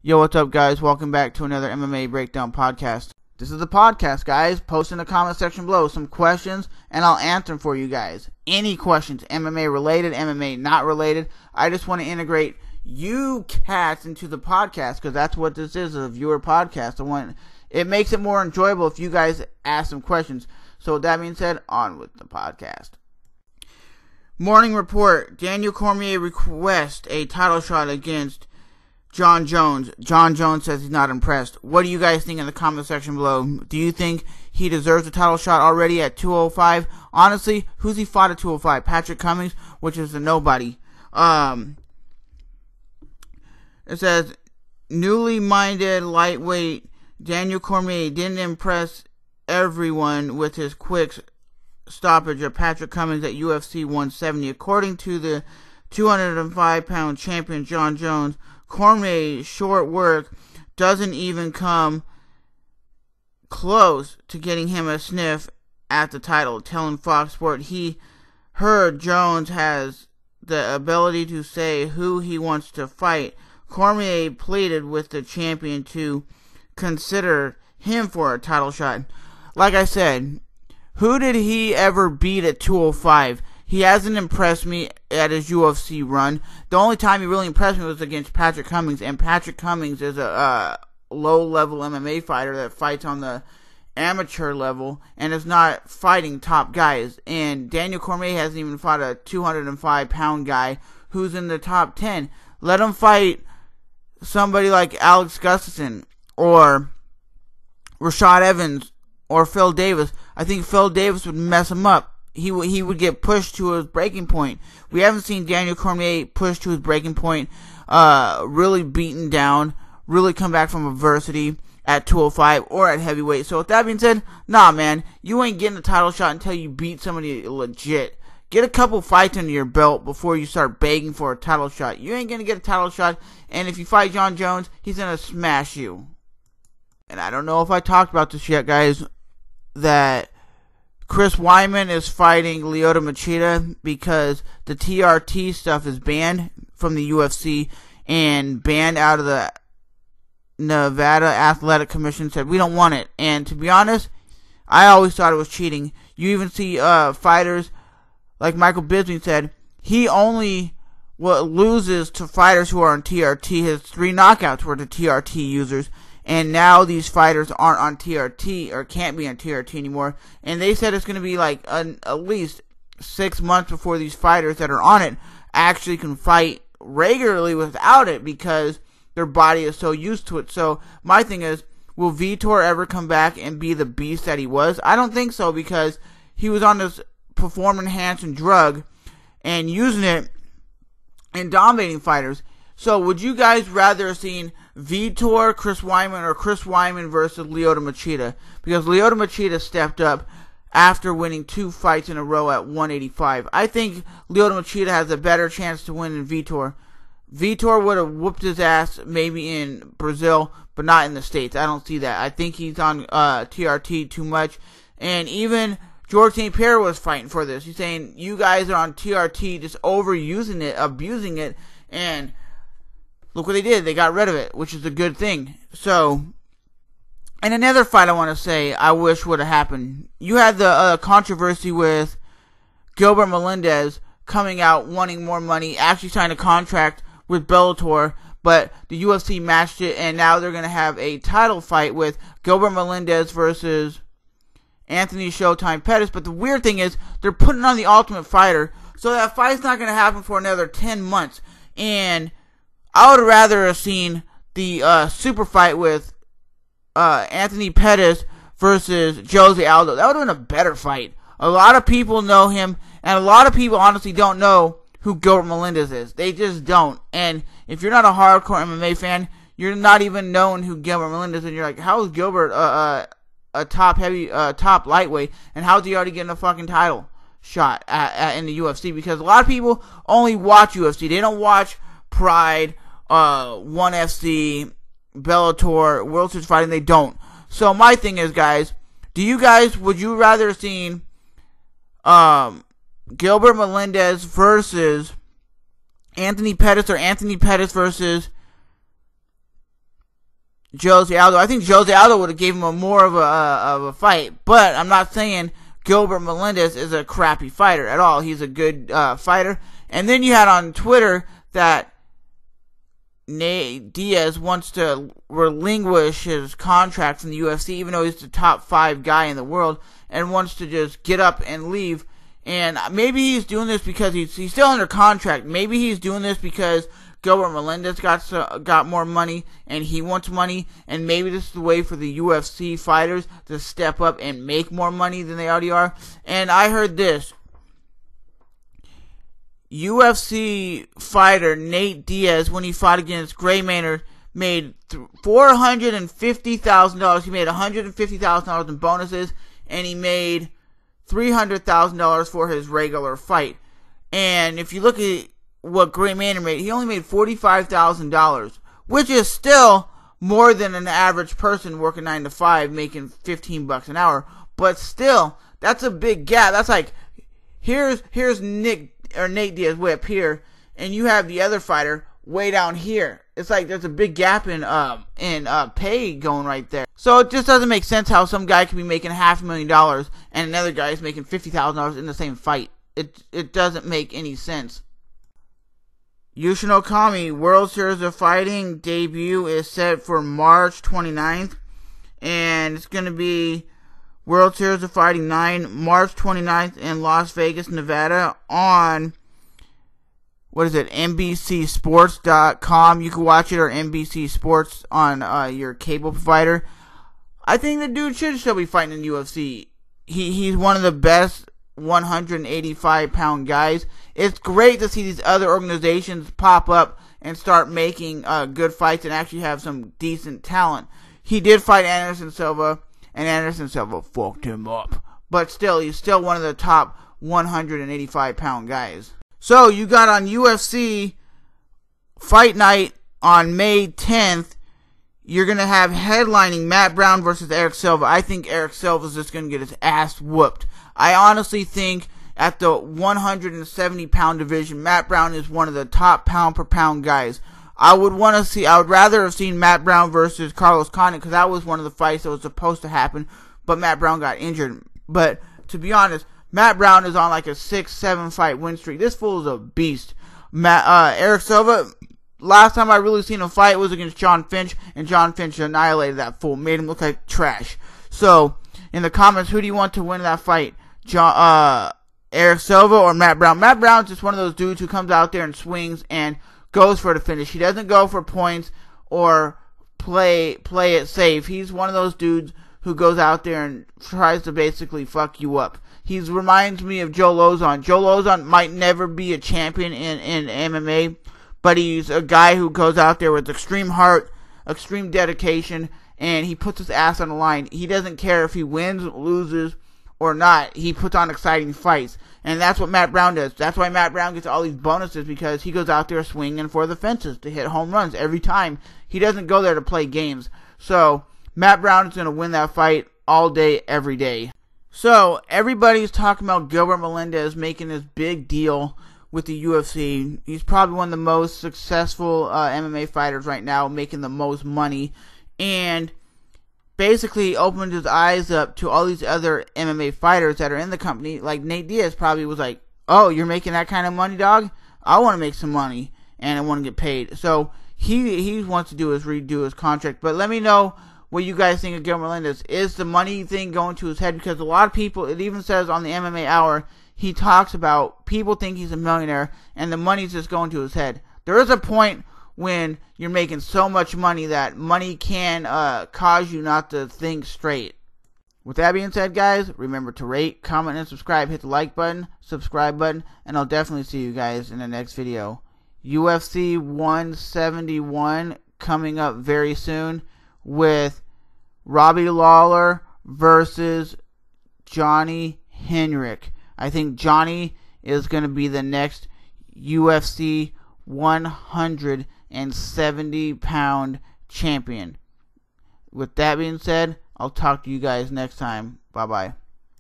Yo, what's up, guys? Welcome back to another MMA Breakdown podcast. This is the podcast, guys. Post in the comment section below some questions, and I'll answer them for you guys. Any questions, MMA related, MMA not related. I just want to integrate you cats into the podcast, because that's what this is, a viewer podcast. It makes it more enjoyable if you guys ask some questions. So with that being said, on with the podcast. Morning report. Daniel Cormier requests a title shot against Jon Jones. Jon Jones says he's not impressed. What do you guys think in the comment section below? Do you think he deserves a title shot already at 205? Honestly, who's he fought at 205? Patrick Cummings, which is a nobody. It says, newly minded lightweight Daniel Cormier didn't impress everyone with his quick stoppage of Patrick Cummings at UFC 170. According to the 205-pound champion Jon Jones, Cormier's short work doesn't even come close to getting him a sniff at the title, telling Fox Sports he heard Jones has the ability to say who he wants to fight. Cormier pleaded with the champion to consider him for a title shot. Like I said, who did he ever beat at 205? He hasn't impressed me at his UFC run. The only time he really impressed me was against Patrick Cummings, and Patrick Cummings is a low-level MMA fighter that fights on the amateur level and is not fighting top guys. And Daniel Cormier hasn't even fought a 205-pound guy who's in the top 10. Let him fight somebody like Alex Gustafsson or Rashad Evans or Phil Davis. I think Phil Davis would mess him up. He would get pushed to his breaking point. We haven't seen Daniel Cormier push to his breaking point, really beaten down, really come back from adversity at 205 or at heavyweight. So with that being said, nah, man, you ain't getting a title shot until you beat somebody legit. Get a couple fights under your belt before you start begging for a title shot. You ain't gonna get a title shot, and if you fight Jon Jones, he's gonna smash you. And I don't know if I talked about this yet, guys, that Chris Weidman is fighting Lyoto Machida because the TRT stuff is banned from the UFC and banned out of the Nevada Athletic Commission. Said we don't want it. And to be honest, I always thought it was cheating. You even see fighters like Michael Bisping said he only loses to fighters who are on TRT. His 3 knockouts were to TRT users. And now these fighters aren't on TRT or can't be on TRT anymore. And they said it's going to be like at least 6 months before these fighters that are on it actually can fight regularly without it because their body is so used to it. So my thing is, will Vitor ever come back and be the beast that he was? I don't think so, because he was on this performance-enhancing drug and using it and dominating fighters. So would you guys rather have seen Vitor, Chris Weidman, or Chris Weidman versus Lyoto Machida? Because Lyoto Machida stepped up after winning 2 fights in a row at 185. I think Lyoto Machida has a better chance to win than Vitor. Vitor would have whooped his ass maybe in Brazil, but not in the States. I don't see that. I think he's on TRT too much. And even George St. Pierre was fighting for this. He's saying, you guys are on TRT just overusing it, abusing it, and look what they did. They got rid of it, which is a good thing. So, and another fight I want to say I wish would have happened. You had the controversy with Gilbert Melendez coming out wanting more money, actually signed a contract with Bellator, but the UFC matched it, and now they're going to have a title fight with Gilbert Melendez versus Anthony Showtime Pettis. But the weird thing is, they're putting on the Ultimate Fighter, so that fight's not going to happen for another 10 months. And I would rather have seen the super fight with Anthony Pettis versus Jose Aldo. That would have been a better fight. A lot of people know him, and a lot of people honestly don't know who Gilbert Melendez is. They just don't. And if you're not a hardcore MMA fan, you're not even knowing who Gilbert Melendez is, and you're like, how is Gilbert a top lightweight, and how is he already getting a fucking title shot in the UFC? Because a lot of people only watch UFC. They don't watch Pride, 1FC, Bellator, World Series Fighting. They don't. So my thing is, guys, would you rather have seen Gilbert Melendez versus Anthony Pettis or Anthony Pettis versus Jose Aldo. I think Jose Aldo would have gave him more of a fight, but I'm not saying Gilbert Melendez is a crappy fighter at all. He's a good fighter. And then you had on Twitter that Nate Diaz wants to relinquish his contract from the UFC, even though he's the top 5 guy in the world, and wants to just get up and leave. And maybe he's doing this because he's still under contract. Maybe he's doing this because Gilbert Melendez got more money and he wants money, and maybe this is the way for the UFC fighters to step up and make more money than they already are. And I heard this. UFC fighter Nate Diaz, when he fought against Gray Maynard, made $450,000. He made $150,000 in bonuses, and he made $300,000 for his regular fight. And if you look at what Gray Maynard made, he only made $45,000, which is still more than an average person working 9 to 5 making $15 an hour. But still, that's a big gap. That's like, here's Nate Diaz way up here, and you have the other fighter way down here. It's like there's a big gap in pay going right there. So it just doesn't make sense how some guy can be making $500,000 and another guy is making $50,000 in the same fight. It doesn't make any sense. Yushin Okami World Series of Fighting debut is set for March 29th, and it's going to be World Series of Fighting 9, March 29th in Las Vegas, Nevada on, NBCSports.com. You can watch it, or NBC Sports on your cable provider. I think the dude should still be fighting in the UFC. He's one of the best 185-pound guys. It's great to see these other organizations pop up and start making good fights and actually have some decent talent. He did fight Anderson Silva, and Anderson Silva fucked him up. But still, he's still one of the top 185-pound guys. So, you got on UFC Fight Night on May 10th, you're going to have headlining Matt Brown versus Erick Silva. I think Erick Silva is just going to get his ass whooped. I honestly think at the 170-pound division, Matt Brown is one of the top pound-per-pound guys. I would rather have seen Matt Brown versus Carlos Condit, because that was one of the fights that was supposed to happen, but Matt Brown got injured. But to be honest, Matt Brown is on like a 6-7 fight win streak. This fool is a beast. Erick Silva, last time I really seen him fight was against John Finch, and John Finch annihilated that fool, made him look like trash. So, in the comments, who do you want to win that fight? Erick Silva or Matt Brown? Matt Brown's just one of those dudes who comes out there and swings and goes for the finish. He doesn't go for points or play it safe. He's one of those dudes who goes out there and tries to basically fuck you up. He reminds me of Joe Lozon. Joe Lozon might never be a champion in MMA, but he's a guy who goes out there with extreme heart, extreme dedication, and he puts his ass on the line. He doesn't care if he wins, loses, or not. He puts on exciting fights. And that's what Matt Brown does. That's why Matt Brown gets all these bonuses, because he goes out there swinging for the fences to hit home runs every time. He doesn't go there to play games. So, Matt Brown is going to win that fight all day, every day. So, everybody's talking about Gilbert Melendez making this big deal with the UFC. He's probably one of the most successful MMA fighters right now, making the most money. And basically opened his eyes up to all these other MMA fighters that are in the company. Like Nate Diaz probably was like, oh, you're making that kind of money, dog? I want to make some money, and I want to get paid. So he wants to redo his contract. But let me know what you guys think of Gilbert Melendez. Is the money thing going to his head? Because a lot of people, it even says on the MMA Hour, he talks about people think he's a millionaire, and the money's just going to his head. There is a point when you're making so much money that money can cause you not to think straight. With that being said, guys, remember to rate, comment, and subscribe. Hit the like button, subscribe button, and I'll definitely see you guys in the next video. UFC 171 coming up very soon with Robbie Lawler versus Johnny Henrik. I think Johnny is going to be the next UFC 170-pound champion. With that being said, I'll talk to you guys next time. Bye-bye.